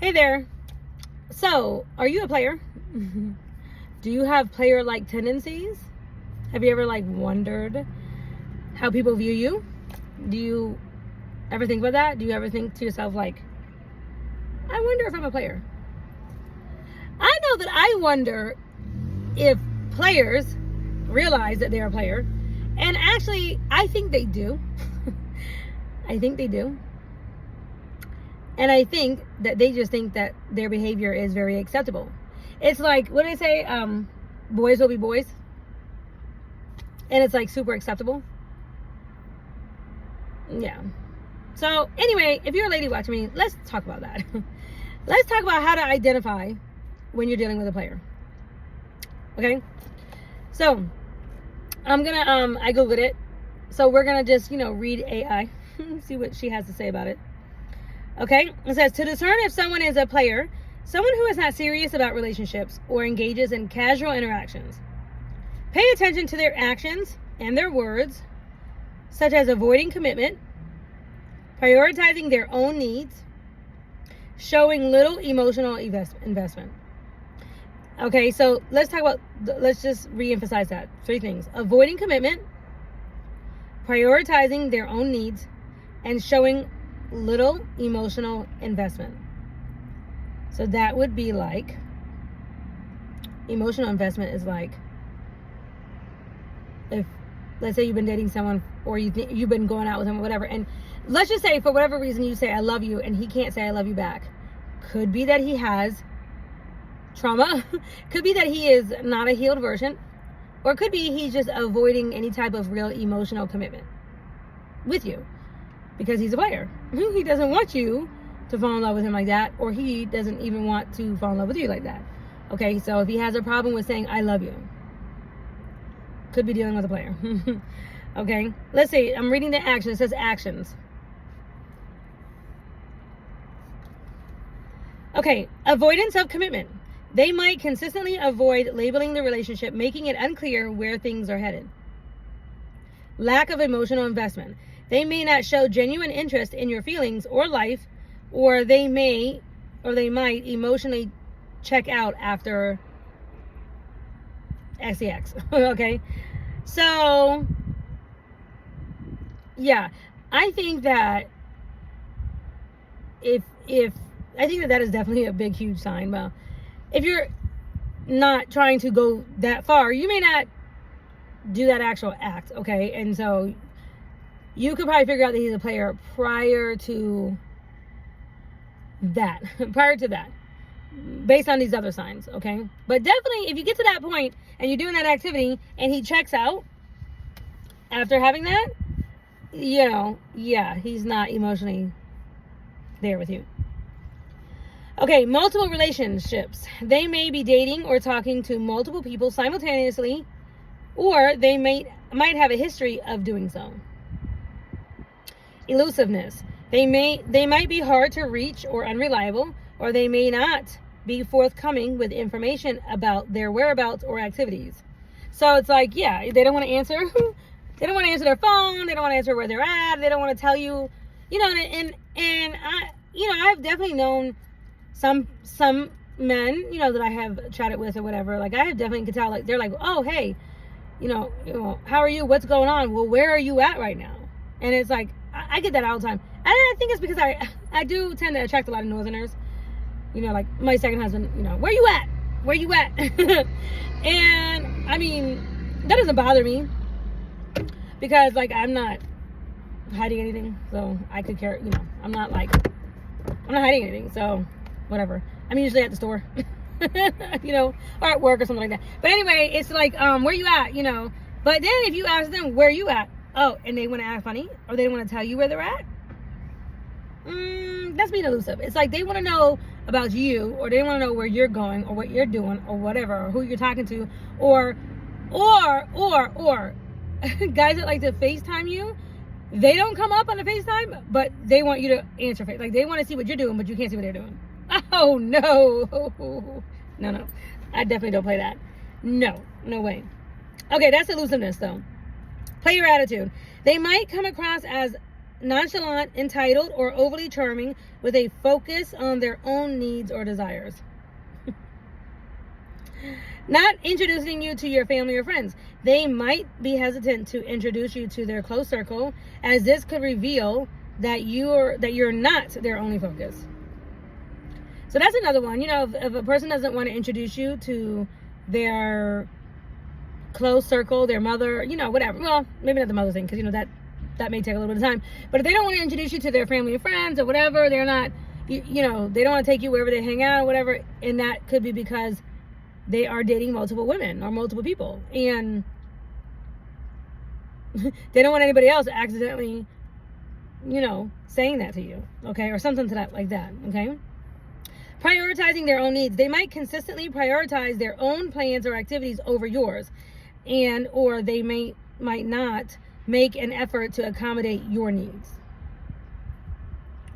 Hey there. So, are you a player? Do you have player-like tendencies? Have you ever wondered how people view you? Do you ever think about that? Do you ever think to yourself I wonder if I'm a player? I know that I wonder if players realize that they're a player. And actually, I think they do. I think they do. And I think that they just think that their behavior is very acceptable. It's like, what do they say? Boys will be boys. And it's super acceptable. Yeah. So anyway, if you're a lady watching me, let's talk about that. Let's talk about how to identify when you're dealing with a player. Okay? So I'm gonna I googled it. So we're gonna just, read AI. See what she has to say about it. Okay, it says, to discern if someone is a player, someone who is not serious about relationships or engages in casual interactions. Pay attention to their actions and their words, such as avoiding commitment, prioritizing their own needs, showing little emotional investment. Okay, so let's just re-emphasize that. 3 things. Avoiding commitment, prioritizing their own needs, and showing little emotional investment. So that would be emotional investment is if, let's say you've been dating someone or you've been going out with him or whatever, and let's just say for whatever reason you say I love you and he can't say I love you back. Could be that he has trauma. Could be that he is not a healed version, or could be he's just avoiding any type of real emotional commitment with you. Because he's a player. He doesn't want you to fall in love with him like that, or he doesn't even want to fall in love with you like that. Okay, so if he has a problem with saying I love you, could be dealing with a player. Okay, let's see. I'm reading the action. It says actions. Okay, avoidance of commitment. They might consistently avoid labeling the relationship, making it unclear where things are headed. Lack of emotional investment. They may not show genuine interest in your feelings or life, or they might emotionally check out after sex. Okay? So, yeah, I think that that is definitely a big, huge sign. Well, if you're not trying to go that far, you may not do that actual act, okay? And so you could probably figure out that he's a player prior to that, based on these other signs, okay? But definitely, if you get to that point and you're doing that activity and he checks out after having that, yeah, he's not emotionally there with you. Okay, multiple relationships. They may be dating or talking to multiple people simultaneously, or they might have a history of doing so. Elusiveness. They might be hard to reach or unreliable, or they may not be forthcoming with information about their whereabouts or activities. So it's they don't want to answer. They don't want to answer their phone. They don't want to answer where they're at. They don't want to tell you, and I've definitely known some men, that I have chatted with or whatever. I have definitely could tell, they're oh, hey, how are you? What's going on? Well, where are you at right now? And it's I get that all the time. And I think it's because I do tend to attract a lot of Northerners. My second husband, where you at? Where you at? And, I mean, that doesn't bother me. Because, I'm not hiding anything. So, I could care, I'm not hiding anything. So, whatever. I'm usually at the store. Or at work or something like that. But anyway, it's where you at, But then if you ask them, where you at? Oh, and they want to act funny, or they don't want to tell you where they're at. That's being elusive. It's they want to know about you, or they want to know where you're going, or what you're doing, or whatever, or who you're talking to, or guys that like to FaceTime you. They don't come up on the FaceTime, but they want you to answer face. They want to see what you're doing, but you can't see what they're doing. Oh no, no. I definitely don't play that. No way. Okay, that's elusiveness though. Player attitude. They might come across as nonchalant, entitled, or overly charming with a focus on their own needs or desires. Not introducing you to your family or friends. They might be hesitant to introduce you to their close circle, as this could reveal that you're not their only focus. So that's another one. If a person doesn't want to introduce you to their close circle, their mother, whatever. Well, maybe not the mother thing, because that may take a little bit of time. But if they don't want to introduce you to their family and friends or whatever, they're not, they don't want to take you wherever they hang out or whatever. And that could be because they are dating multiple women or multiple people. And they don't want anybody else accidentally, saying that to you. Okay. Or something to that, like that. Okay. Prioritizing their own needs. They might consistently prioritize their own plans or activities over yours. Or they might not make an effort to accommodate your needs.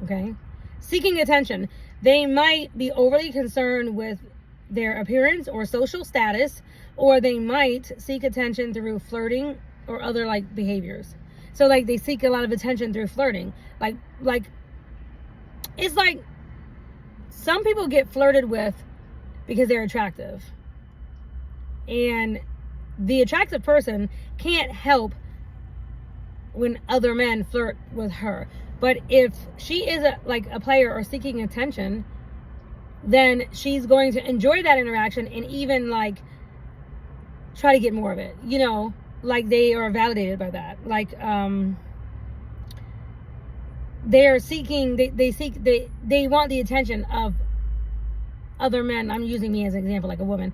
Okay. Seeking attention. They might be overly concerned with their appearance or social status, or they might seek attention through flirting or other behaviors. So they seek a lot of attention through flirting. It's like some people get flirted with because they're attractive. And the attractive person can't help when other men flirt with her. But if she is a player or seeking attention, then she's going to enjoy that interaction and even try to get more of it. They are validated by that. They're seeking, they want the attention of other men. I'm using me as an example, like a woman,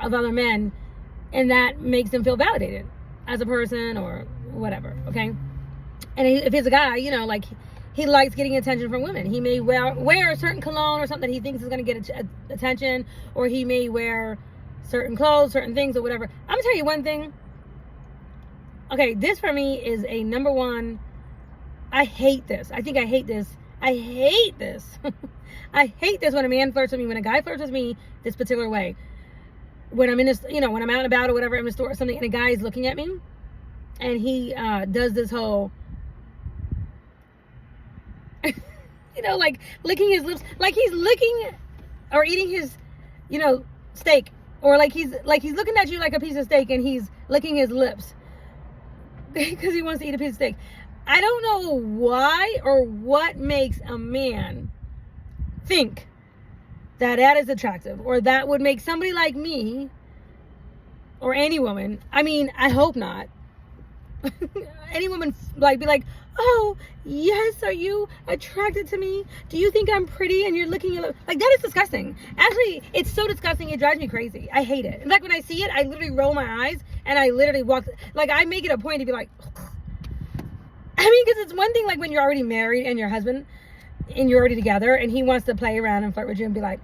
of other men, and that makes them feel validated as a person or whatever. Okay. And if he's a guy, he likes getting attention from women. He may wear a certain cologne or something that he thinks is going to get attention, or he may wear certain clothes, certain things or whatever. I'm gonna tell you one thing. Okay, this for me is a number one. I hate this. I hate this. I hate this when a man flirts with me, when a guy flirts with me this particular way. When I'm in this, when I'm out and about or whatever, I'm in a store or something, and a guy is looking at me, and he does this whole, licking his lips, like he's licking or eating his, steak, or he's looking at you like a piece of steak, and he's licking his lips because he wants to eat a piece of steak. I don't know why or what makes a man think that is attractive, or that would make somebody like me or any woman. I mean, I hope not. Any woman be like, oh yes, are you attracted to me? Do you think I'm pretty and you're looking at that is disgusting. Actually, it's so disgusting, it drives me crazy. I hate it. In fact, when I see it, I literally roll my eyes and I literally walk, I make it a point to be like, because it's one thing when you're already married and your husband and you're already together and he wants to play around and flirt with you and be like,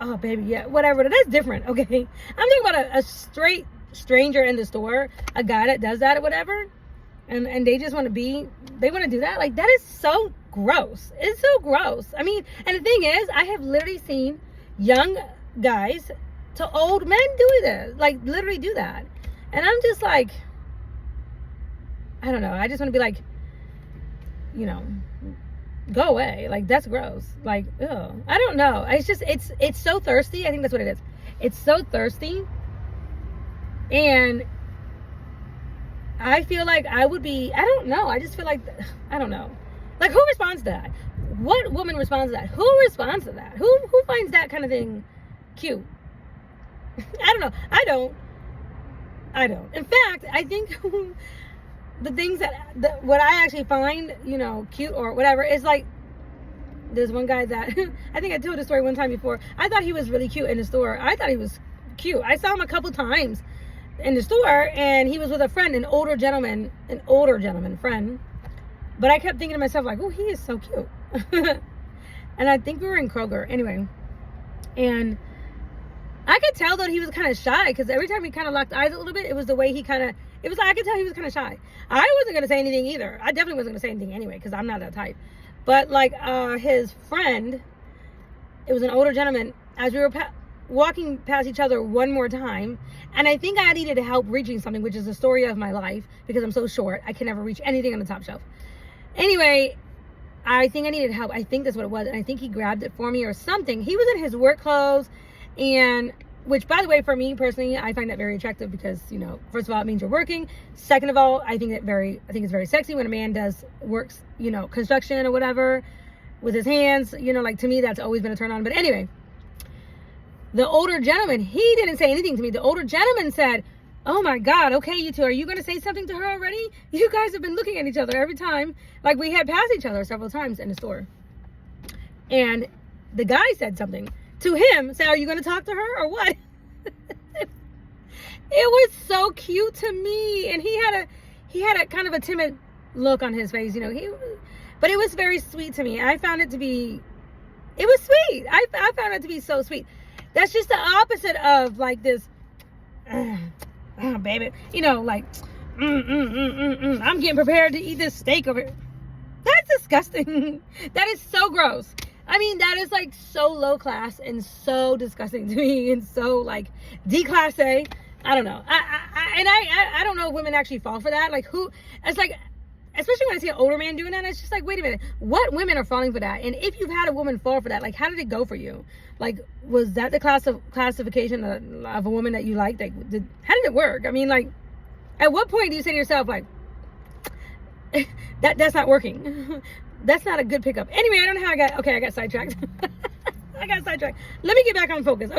oh baby, yeah, whatever. That's different. Okay, I'm talking about a straight stranger in the store, a guy that does that or whatever, and they just want to do that. That is so gross. It's so gross. I mean, and the thing is, I have literally seen young guys to old men do this, literally do that, and I'm just I don't know. I just want to be go away. That's gross. Ew. I don't know. It's just, it's so thirsty. I think that's what it is. It's so thirsty. And I feel I would be, I don't know. I just feel I don't know. Who responds to that? What woman responds to that? Who responds to that? Who finds that kind of thing cute? I don't know. I don't. In fact, I think the things what I actually find, cute or whatever is there's one guy that I think I told the story one time before. I thought he was really cute in the store. I thought he was cute. I saw him a couple times in the store, and he was with a friend, an older gentleman friend. But I kept thinking to myself, oh, he is so cute. And I think we were in Kroger anyway. And I could tell that he was kind of shy, because every time he kind of locked eyes a little bit, it was the way he kind of, I could tell he was kind of shy. I wasn't going to say anything either. I definitely wasn't going to say anything anyway, because I'm not that type. But his friend, it was an older gentleman, as we were walking past each other one more time, and I think I needed help reaching something, which is the story of my life, because I'm so short, I can never reach anything on the top shelf. Anyway, I think I needed help. I think that's what it was. And I think he grabbed it for me or something. He was in his work clothes, and which, by the way, for me personally, I find that very attractive because, you know, first of all, it means you're working. Second of all, I think it's very sexy when a man works, you know, construction or whatever with his hands. You know, like, to me, that's always been a turn on. But anyway, the older gentleman, he didn't say anything to me. The older gentleman said, "Oh my God, okay, you two, are you going to say something to her already? You guys have been looking at each other every time." Like, we had passed each other several times in the store. And the guy said something to him, say, "Are you going to talk to her or what?" It was so cute to me. And he had a kind of a timid look on his face, you know, but it was very sweet to me. I found it to be, it was sweet. I found it to be so sweet. That's just the opposite of like this, oh, baby, you know, like, I'm getting prepared to eat this steak over here. That's disgusting. That is so gross. I mean, that is like so low class and so disgusting to me and so like D-class-A. I don't know. I don't know if women actually fall for that. Like, who, it's like, especially when I see an older man doing that, it's just like, wait a minute, what women are falling for that? And if you've had a woman fall for that, like, how did it go for you? Like, was that the classification of a woman that you liked? Like, how did it work? I mean, like, at what point do you say to yourself, like, that's not working? That's not a good pickup. Anyway, I don't know how I got sidetracked. Let me get back on focus.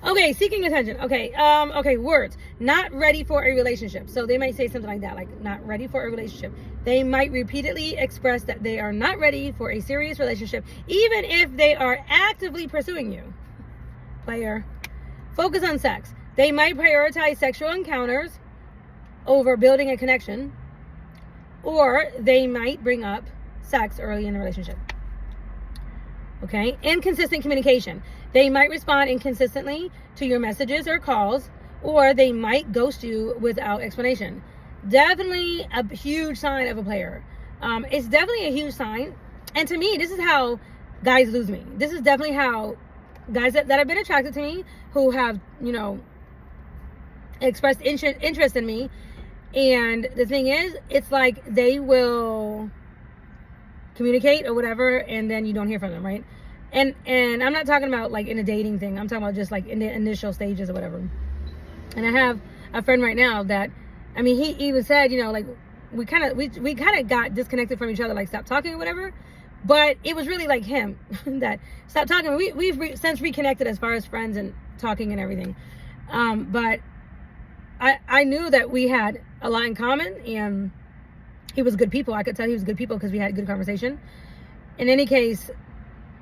Okay, seeking attention. Okay, words. Not ready for a relationship. So they might say something like that, like, not ready for a relationship. They might repeatedly express that they are not ready for a serious relationship, even if they are actively pursuing you. Player. Focus on sex. They might prioritize sexual encounters over building a connection, or they might bring up sex early in the relationship. Okay, inconsistent communication. They might respond inconsistently to your messages or calls, or they might ghost you without explanation. Definitely a huge sign of a player. It's definitely a huge sign. And to me, this is how guys lose me. This is definitely how guys that have been attracted to me, who have, you know, expressed interest in me. And the thing is, it's like they will communicate or whatever, and then you don't hear from them, right? And I'm not talking about like in a dating thing. I'm talking about just like in the initial stages or whatever. And I have a friend right now that, I mean, he even said, you know, like, we kind of got disconnected from each other, like stopped talking or whatever. But it was really like him that stopped talking. We've since reconnected as far as friends and talking and everything. But I knew that we had a lot in common, and he was good people. I could tell he was good people because we had good conversation. In any case,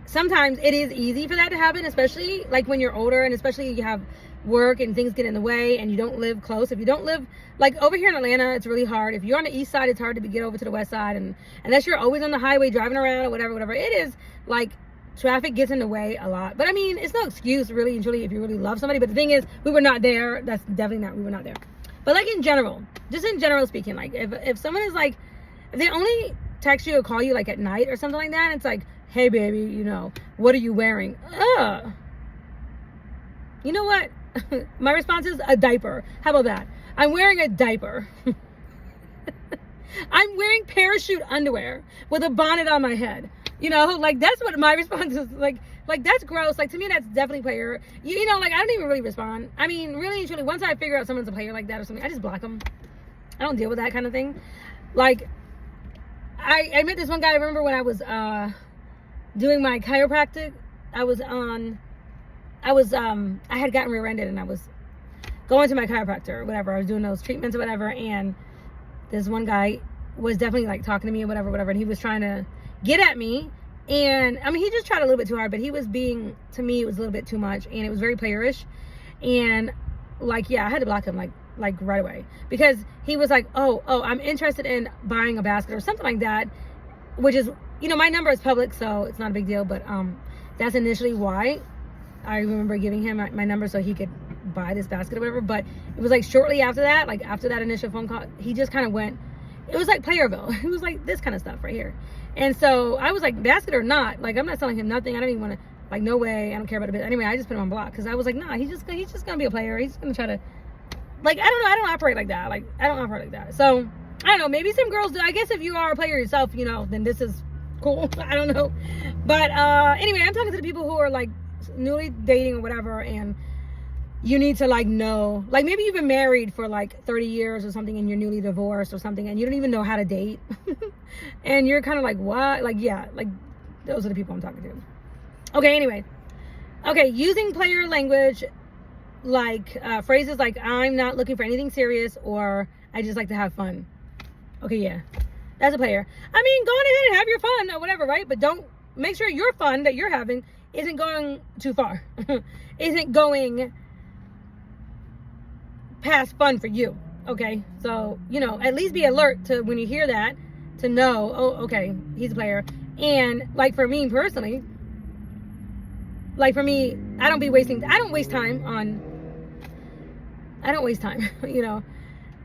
sometimes it is easy for that to happen, especially like when you're older, and especially you have work and things get in the way and you don't live close. If you don't live, like over here in Atlanta, it's really hard. If you're on the east side, it's hard to get over to the west side, and unless you're always on the highway driving around or whatever, it is like traffic gets in the way a lot. But I mean, it's no excuse really and truly if you really love somebody. But the thing is, we were not there. That's definitely not, we were not there. But like in general, just in general speaking, like if someone is like, if they only text you or call you like at night or something like that, it's like, hey baby, you know, what are you wearing? You know what? My response is a diaper. How about that? I'm wearing a diaper. I'm wearing parachute underwear with a bonnet on my head. You know, like that's what my response is. Like that's gross. Like to me, that's definitely player. You know, like I don't even really respond. I mean, really and truly, once I figure out someone's a player like that or something, I just block them. I don't deal with that kind of thing. Like I met this one guy. I remember when I was doing my chiropractic. I had gotten rear-ended and I was going to my chiropractor or whatever. I was doing those treatments or whatever, and this one guy was definitely like talking to me or whatever, and he was trying to get at me. And I mean, he just tried a little bit too hard, but he was being, to me, it was a little bit too much, and it was very playerish. And like, yeah, I had to block him like right away, because he was like, oh, I'm interested in buying a basket or something like that, which is, you know, my number is public, so it's not a big deal. But that's initially why I remember giving him my number so he could buy this basket or whatever. But it was like shortly after that, like after that initial phone call, he just kind of went, it was like Playerville. It was like this kind of stuff right here. And so I was like, basket or not, like I'm not selling him nothing. I don't even want to, like, no way. I don't care about a bit. Anyway, I just put him on block because I was like, nah, he's just gonna be a player. He's just gonna try to, like, I don't know. I don't operate like that. Like I don't operate like that. So I don't know, maybe some girls do. I guess if you are a player yourself, you know, then this is cool. I don't know. But anyway, I'm talking to the people who are like newly dating or whatever, and you need to like know, like maybe you've been married for like 30 years or something and you're newly divorced or something and you don't even know how to date. And you're kind of like, what? Like, yeah, like those are the people I'm talking to. Okay, anyway. Okay, using player language, like phrases like I'm not looking for anything serious, or I just like to have fun. Okay, yeah, that's a player. I mean, go on ahead and have your fun or whatever, right? But don't, make sure your fun that you're having isn't going too far. Isn't going past fun for you. Okay, so, you know, at least be alert to when you hear that, to know, oh, okay, he's a player. And like for me personally, like for me, I don't waste time, you know,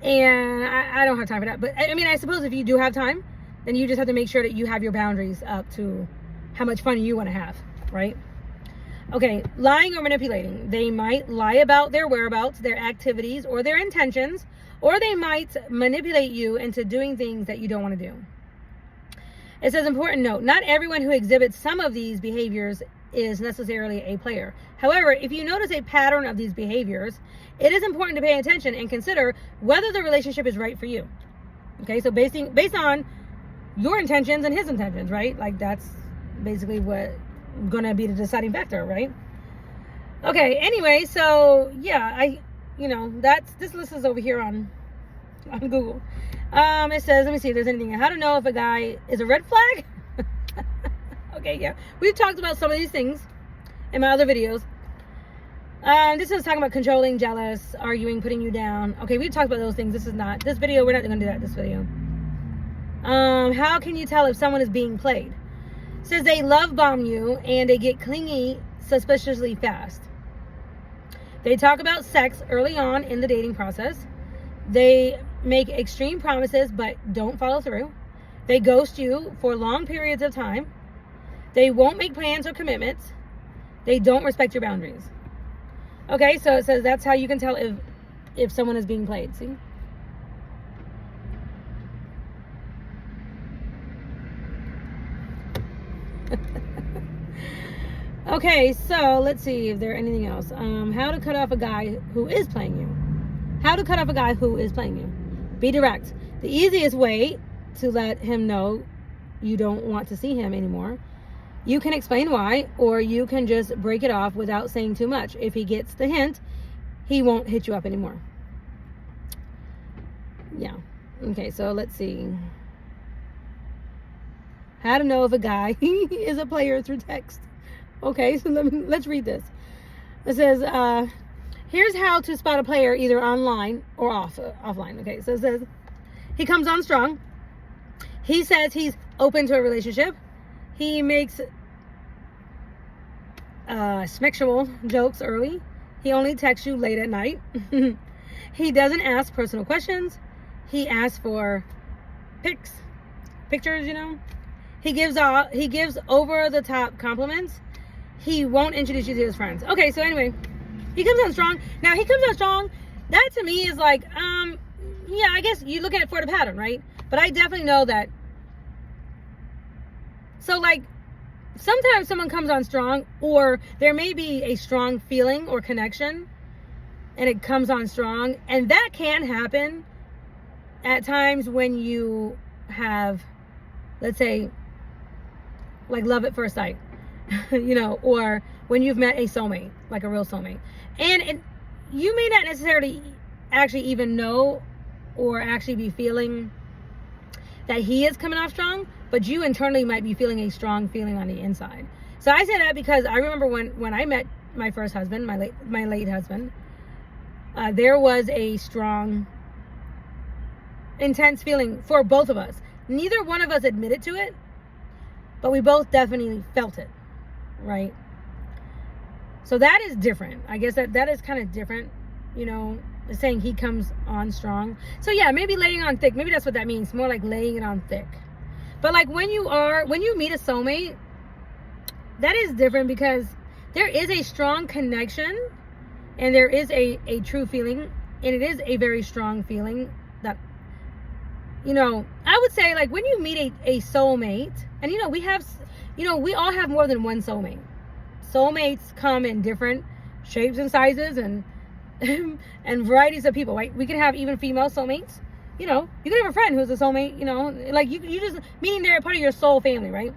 and I don't have time for that. But I mean, I suppose if you do have time, then you just have to make sure that you have your boundaries up to how much fun you want to have, right? Okay, lying or manipulating. They might lie about their whereabouts, their activities, or their intentions, or they might manipulate you into doing things that you don't want to do. It says, important note, not everyone who exhibits some of these behaviors is necessarily a player. However, if you notice a pattern of these behaviors, it is important to pay attention and consider whether the relationship is right for you. Okay, so based on your intentions and his intentions, right? Like that's basically what gonna be the deciding factor, right? Okay, anyway, so yeah, this list is over here on Google. It says, let me see if there's anything. How to know if a guy is a red flag? Okay, yeah. We've talked about some of these things in my other videos. This is talking about controlling, jealous, arguing, putting you down. Okay, we've talked about those things. This video, we're not going to do that this video. How can you tell if someone is being played? It says they love bomb you and they get clingy suspiciously fast. They talk about sex early on in the dating process. They make extreme promises but don't follow through. They ghost you for long periods of time. They won't make plans or commitments. They don't respect your boundaries. Okay, so it says that's how you can tell if someone is being played. See? Okay, so let's see if there's anything else. How to cut off a guy who is playing you. How to cut off a guy who is playing you. Be direct. The easiest way to let him know you don't want to see him anymore. You can explain why, or you can just break it off without saying too much. If he gets the hint, he won't hit you up anymore. Yeah. Okay, so let's see. How to know if a guy is a player through text. Okay, so let's read this. It says, here's how to spot a player either online or offline. Okay, so it says, he comes on strong. He says he's open to a relationship. He makes sexual jokes early. He only texts you late at night. He doesn't ask personal questions. He asks for pictures, you know. He gives over the top compliments. He won't introduce you to his friends. Okay, so anyway, he comes on strong. Now he comes on strong. That to me is like, yeah, I guess you look at it for the pattern, right? But I definitely know that. So like, sometimes someone comes on strong, or there may be a strong feeling or connection, and it comes on strong, and that can happen at times when you have, let's say, like love at first sight, you know, or when you've met a soulmate, like a real soulmate, and you may not necessarily actually even know or actually be feeling that he is coming off strong, but you internally might be feeling a strong feeling on the inside. So I say that because I remember when I met my first husband, my late husband, there was a strong, intense feeling for both of us. Neither one of us admitted to it, but we both definitely felt it, right? So that is different. I guess that is kind of different, you know, saying he comes on strong. So yeah, maybe laying on thick. Maybe that's what that means. More like laying it on thick. But like when you meet a soulmate, that is different because there is a strong connection and there is a true feeling, and it is a very strong feeling that I would say, like, when you meet a soulmate, and we all have more than one soulmate. Soulmates come in different shapes and sizes and and varieties of people, right? We can have even female soulmates. You can have a friend who's a soulmate, like you just meaning they're a part of your soul family, right?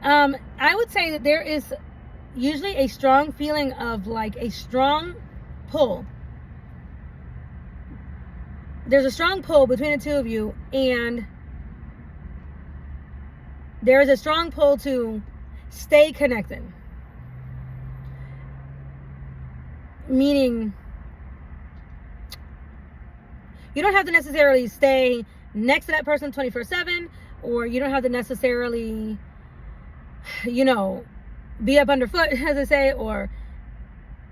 I would say that there is usually a strong feeling of like a strong pull. There's a strong pull between the two of you, and there is a strong pull to stay connected. Meaning, you don't have to necessarily stay next to that person 24/7, or you don't have to necessarily, be up underfoot, as I say,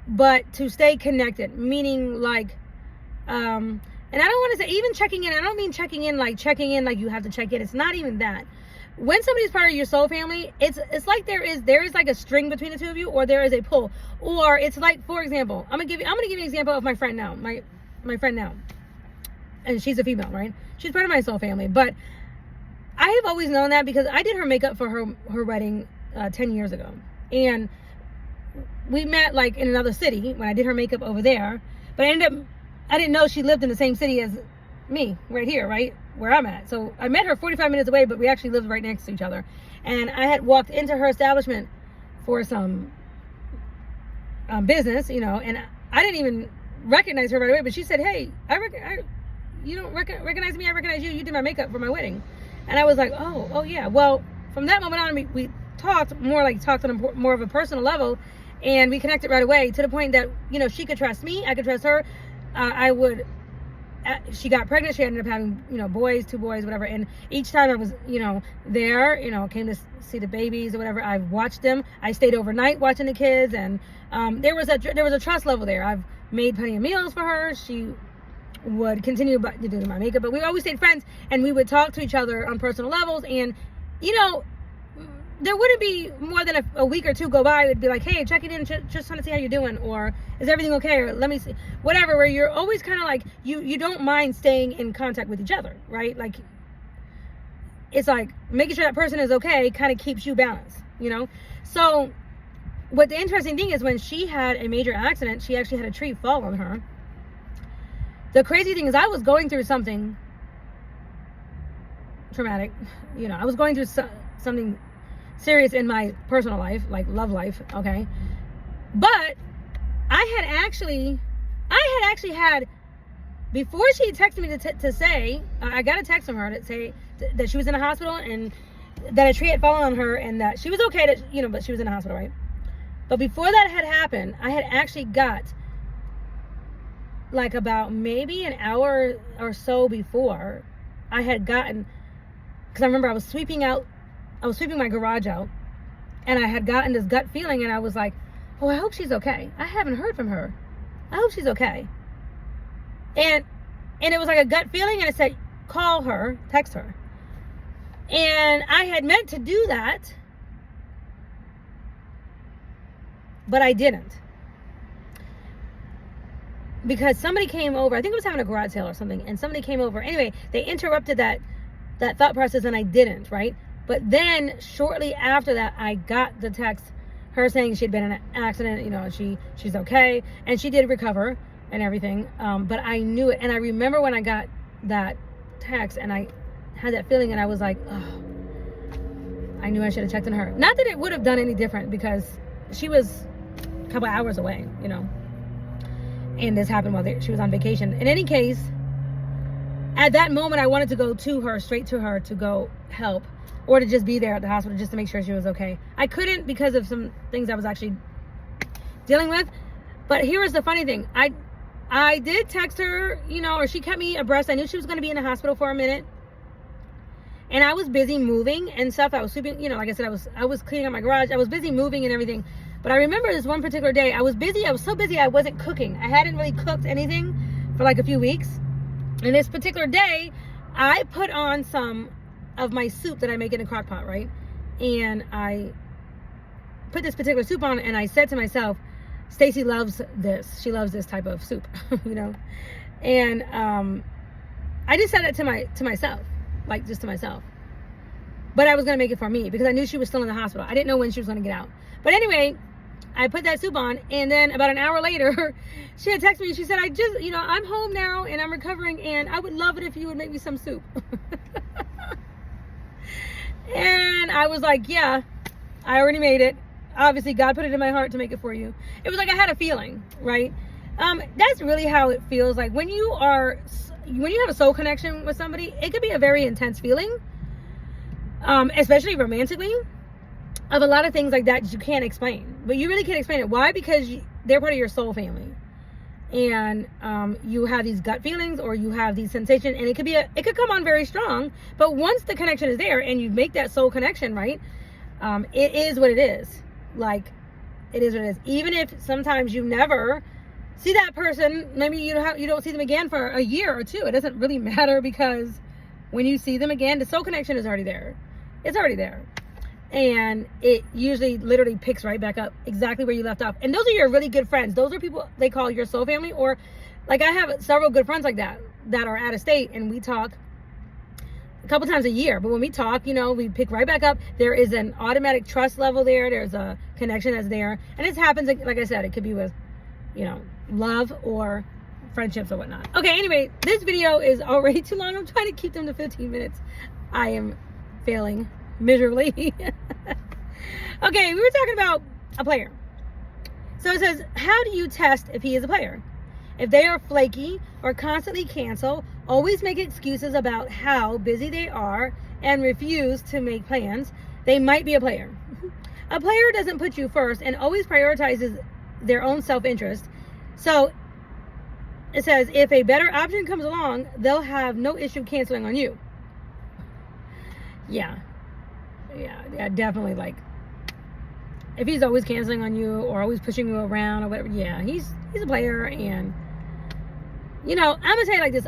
but to stay connected, meaning like, and I don't want to say even checking in. I don't mean checking in like you have to check in. It's not even that. When somebody's part of your soul family, it's like there is like a string between the two of you, or there is a pull, or it's like, for example, I'm gonna give you an example of my friend now, my friend now, and she's a female, right? She's part of my soul family, but I have always known that because I did her makeup for her wedding 10 years ago, and we met like in another city when I did her makeup over there, but I didn't know she lived in the same city as me right here, right where I'm at. So I met her 45 minutes away, but we actually lived right next to each other. And I had walked into her establishment for some business, and I didn't even recognize her right away. But she said, "Hey, you don't recognize me? I recognize you. You did my makeup for my wedding." And I was like, "Oh yeah." Well, from that moment on, we talked on more of a personal level, and we connected right away to the point that she could trust me, I could trust her. She got pregnant. She ended up having, two boys, whatever. And each time I was, there, came to see the babies or whatever, I've watched them. I stayed overnight watching the kids, and there was a trust level there. I've made plenty of meals for her. She would continue to do my makeup, but we always stayed friends, and we would talk to each other on personal levels. And there wouldn't be more than a week or two go by. It would be like, "Hey, checking in, just trying to see how you're doing," or "Is everything okay?" or "Let me see," whatever. Where you're always kind of like you don't mind staying in contact with each other, right? Like, it's like making sure that person is okay kind of keeps you balanced, So, what the interesting thing is, when she had a major accident, she actually had a tree fall on her. The crazy thing is, I was going through something traumatic. I was going through something serious in my personal life, like love life, okay? But I had actually had, before she texted me to say, I got a text from her to say that she was in the hospital and that a tree had fallen on her and that she was okay, but she was in the hospital, right? But before that had happened, I had actually got, like, about maybe an hour or so before, I had gotten, because I remember I was sweeping my garage out, and I had gotten this gut feeling, and I was like, "Oh, I hope she's okay. I haven't heard from her. I hope she's okay." And it was like a gut feeling, and it said, "Call her, text her." And I had meant to do that, but I didn't. Because somebody came over, I think I was having a garage sale or something, and somebody came over. Anyway, they interrupted that thought process, and I didn't, right? But then shortly after that, I got the text, her saying she'd been in an accident, she's okay, and she did recover and everything. But I knew it, and I remember when I got that text, and I had that feeling, and I was like, "Oh, I knew I should have checked on her." Not that it would have done any different, because she was a couple hours away, and this happened while she was on vacation. In any case, at that moment, I wanted to go to her, straight to her, to go help, or to just be there at the hospital just to make sure she was okay. I couldn't because of some things I was actually dealing with. But here was the funny thing. I did text her, or she kept me abreast. I knew she was going to be in the hospital for a minute. And I was busy moving and stuff. I was sweeping, like I said, I was cleaning up my garage. I was busy moving and everything. But I remember this one particular day, I was busy. I was so busy, I wasn't cooking. I hadn't really cooked anything for like a few weeks. And this particular day, I put on some of my soup that I make in a crock pot, right? And I put this particular soup on, and I said to myself, Stacy loves this. She loves this type of soup, And I just said it to myself, like just to myself. But I was going to make it for me because I knew she was still in the hospital. I didn't know when she was going to get out. But anyway, I put that soup on, and then about an hour later, she had texted me. She said, I'm home now and I'm recovering, and I would love it if you would make me some soup. And I was like, yeah, I already made it. Obviously, God put it in my heart to make it for you. It was like I had a feeling, right? That's really how it feels like when you have a soul connection with somebody. It could be a very intense feeling, especially romantically, of a lot of things like that you can't explain. But you really can't explain it. Why? Because they're part of your soul family, and you have these gut feelings, or you have these sensations, and it could come on very strong. But once the connection is there, and you make that soul connection, right? It is what it is. Like, it is what it is. Even if sometimes you never see that person, maybe you don't see them again for a year or two. It doesn't really matter, because when you see them again, the soul connection is already there. It's already there. And it usually literally picks right back up exactly where you left off. And those are your really good friends. Those are people they call your soul family. Or like, I have several good friends like that are out of state, and we talk a couple times a year. But when we talk, we pick right back up. There is an automatic trust level there. There's a connection that's there. And it happens, like I said, it could be with, love or friendships or whatnot. Okay, anyway, this video is already too long. I'm trying to keep them to 15 minutes. I am failing miserably. Okay, we were talking about a player. So it says, how do you test if he is a player? If they are flaky or constantly cancel, always make excuses about how busy they are, and refuse to make plans, they might be a player. A player doesn't put you first and always prioritizes their own self-interest. So it says, if a better option comes along, they'll have no issue canceling on you. Yeah, definitely. Like, if he's always canceling on you or always pushing you around or whatever, yeah, he's a player. And I'm gonna say it like this: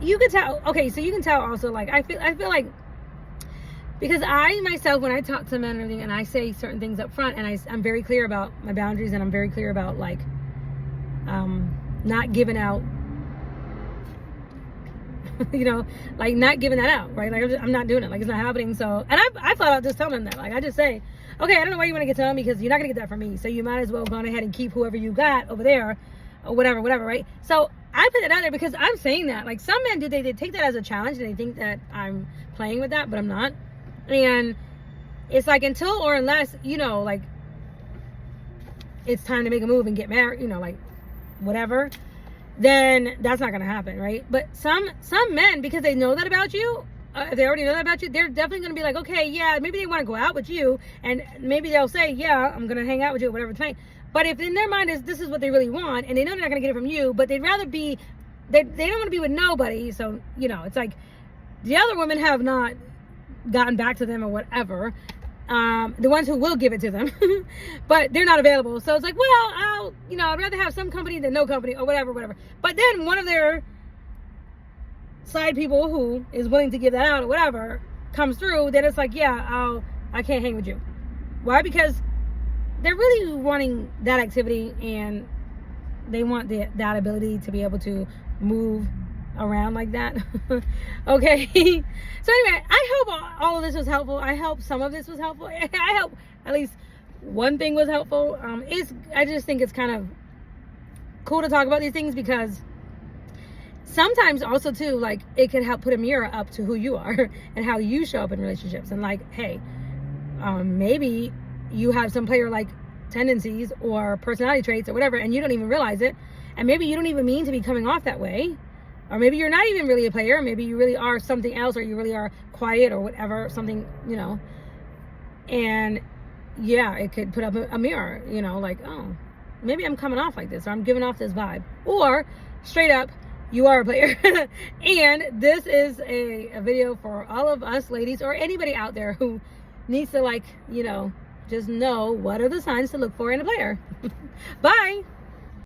you can tell. Okay, so you can tell also. Like, I feel like, because I myself, when I talk to men and everything, and I say certain things up front, and I'm very clear about my boundaries, and I'm very clear about like not giving out. Like not giving that out, right? Like, I'm not doing it. Like, it's not happening. So, and I flat out just tell them that. Like, I just say, okay, I don't know why you want to get to them, because you're not gonna get that from me. So you might as well go ahead and keep whoever you got over there, or whatever, right? So I put it out there because I'm saying that. Like, some men they take that as a challenge, and they think that I'm playing with that, but I'm not. And it's like, until or unless like it's time to make a move and get married, like whatever, then that's not going to happen, right? But some men, because they know that about you, if they already know that about you, they're definitely going to be like, okay, yeah, maybe they want to go out with you, and maybe they'll say, yeah, I'm going to hang out with you, whatever tonight. But if in their mind this is what they really want, and they know they're not going to get it from you, but they'd rather be, they don't want to be with nobody. So, it's like the other women have not gotten back to them or whatever. The ones who will give it to them, but they're not available. So it's like, well, I'd rather have some company than no company, or whatever. But then one of their side people who is willing to give that out or whatever comes through, then it's like, yeah, I can't hang with you. Why? Because they're really wanting that activity, and they want that ability to be able to move around like that. Okay. So anyway, I hope all of this was helpful. I hope some of this was helpful. I hope at least one thing was helpful. I just think it's kind of cool to talk about these things, because sometimes also too, like, it can help put a mirror up to who you are and how you show up in relationships. And like, hey, maybe you have some player-like tendencies or personality traits or whatever, and you don't even realize it. And maybe you don't even mean to be coming off that way. Or maybe you're not even really a player. Maybe you really are something else, or you really are quiet or whatever, something, And yeah, it could put up a mirror, like, oh, maybe I'm coming off like this, or I'm giving off this vibe. Or straight up, you are a player. And this is a video for all of us ladies, or anybody out there who needs to, like, just know what are the signs to look for in a player. Bye.